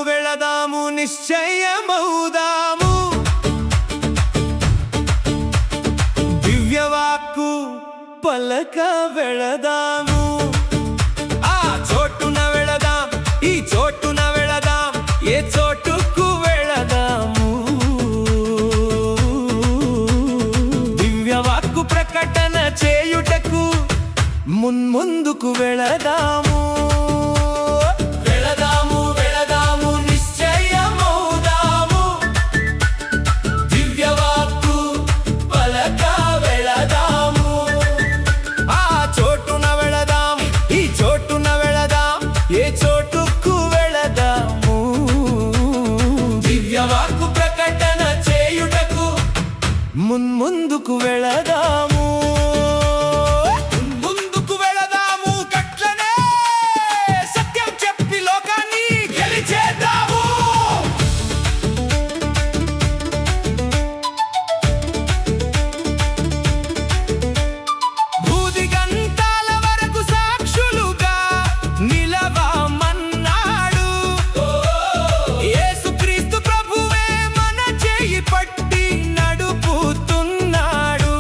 వెళదాము నిశ్చయమౌదాము, దివ్యవాక్కు పలక వెళదాము. ఆ చోటున వెళదాం, ఈ చోటున వెళదాం, ఏ చోటుకు వెళదాము. దివ్యవాక్కు ప్రకటన చేయుటకు ముందుకు వెళదాము. ఏ చోటుకు వెళదాము. దివ్యవాక్కు ప్రకటన చేయుటకు ముందుకు వెళదాము. ముందుకు వెళదాము, గట్లనే సత్యం చెప్పి లోకాన్ని గెలిచేద్దాము. భూదిగంతాల వరకు సాక్షులుగా నిలవమన్నాడు. యేసుక్రీస్తు ప్రభువే మన చేయి పట్టి నడుపుతున్నాడు.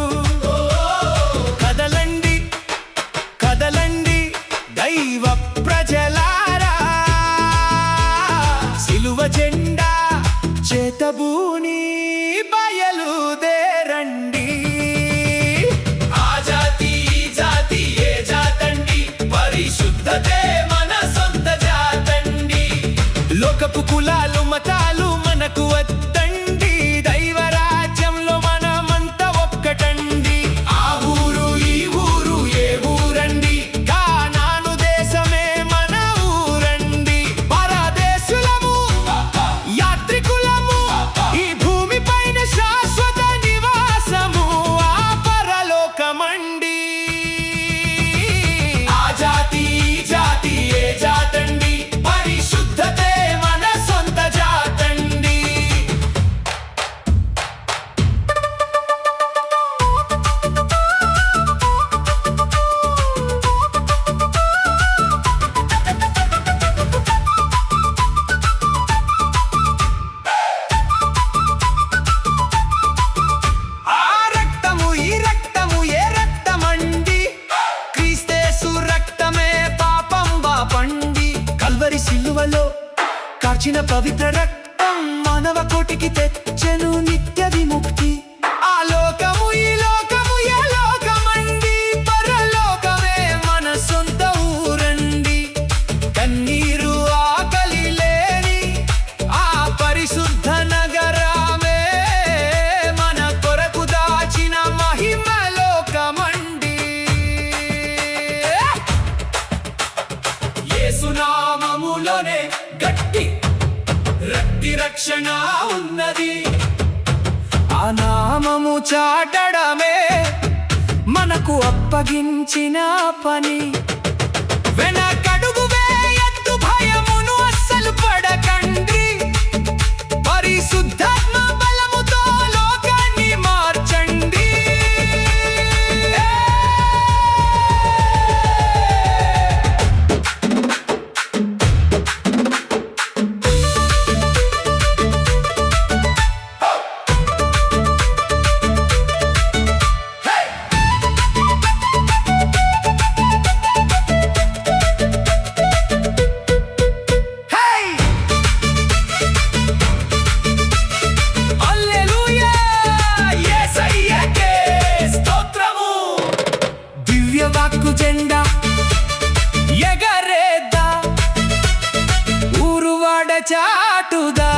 కదలండి కదలండి దైవ ప్రజలారా, సిలువ జెండా చేతబూని బయలుదేరండి. ఆ జాతి ఈ జాతి ఏ జాతండి, పరిశుద్ధతే మన సొంత జాతండి. లోకపు కులాలు మతాలు మనకు వద్దండి, దైవరాజ్యంలో మనమంతా ఒక్కటండి. ఆ ఊరు ఈ ఊరు ఏ ఊరండి, కానాను దేశమే మన ఊరండి. పరదేశులము యాత్రికులము, ఈ భూమి పైన శాశ్వత నివాసము ఆ పరలోకమండి. ఆ జాతి ఈ జాతి ఏ జాతండి, పరిశుద్ధతే మన సొంత జాతండి. ఆ రక్తము ఈ రక్తము ఏ రక్తమండి, క్రీస్తేసు రక్తమే పాపం బాపండి. కల్వరి సిలువలో కార్చిన పవిత్ర రక్తం మానవ కోటికి తెచ్చెను నిత్య విముక్తి. ఆ లోకము ఈ లోకము ఏ లోకమండి, పరలోకమే మన సొంత ఊరండి. కన్నీరు ఆకలి లేని ఆ పరిశుద్ధ నగరమే మన కొరకు దాచిన మహిమ లోకమండి. యేసునామములోనే గట్టి రక్తి రక్షణ ఉన్నది. ఆ నామము చాటడమే మనకు అప్పగించిన పని. వెనకడుగు వేయొద్దు, భయమును అస్సలు పడకండి. పరిశుద్ధాత్మ బలముతో లోకాన్ని మార్చండి. హల్లెలూయా, యేసయ్యకే స్తోత్రము. దివ్యవాక్కు జెండా ఎగరేద్దా, ఊరువాడ చాటుదా.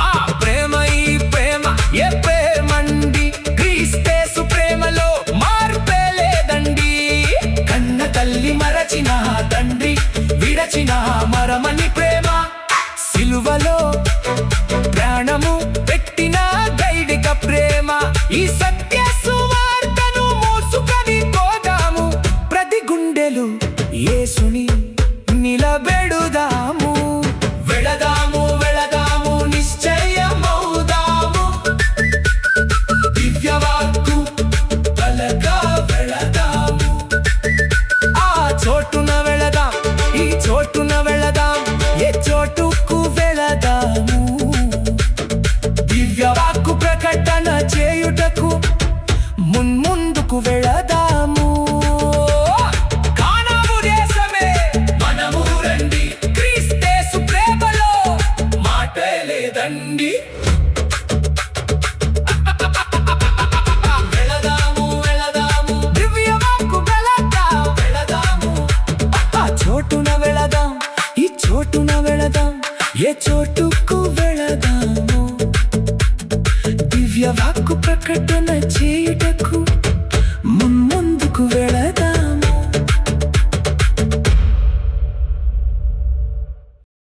ఆ ప్రేమ ఈ ప్రేమ ఏ ప్రేమండి, క్రీస్తేసు ప్రేమలో మార్పే లేదండి. చోటున వెళదాం, ఏ చోటుకు వెళదాము, దివ్య వాక్కు ప్రకటన చేయుట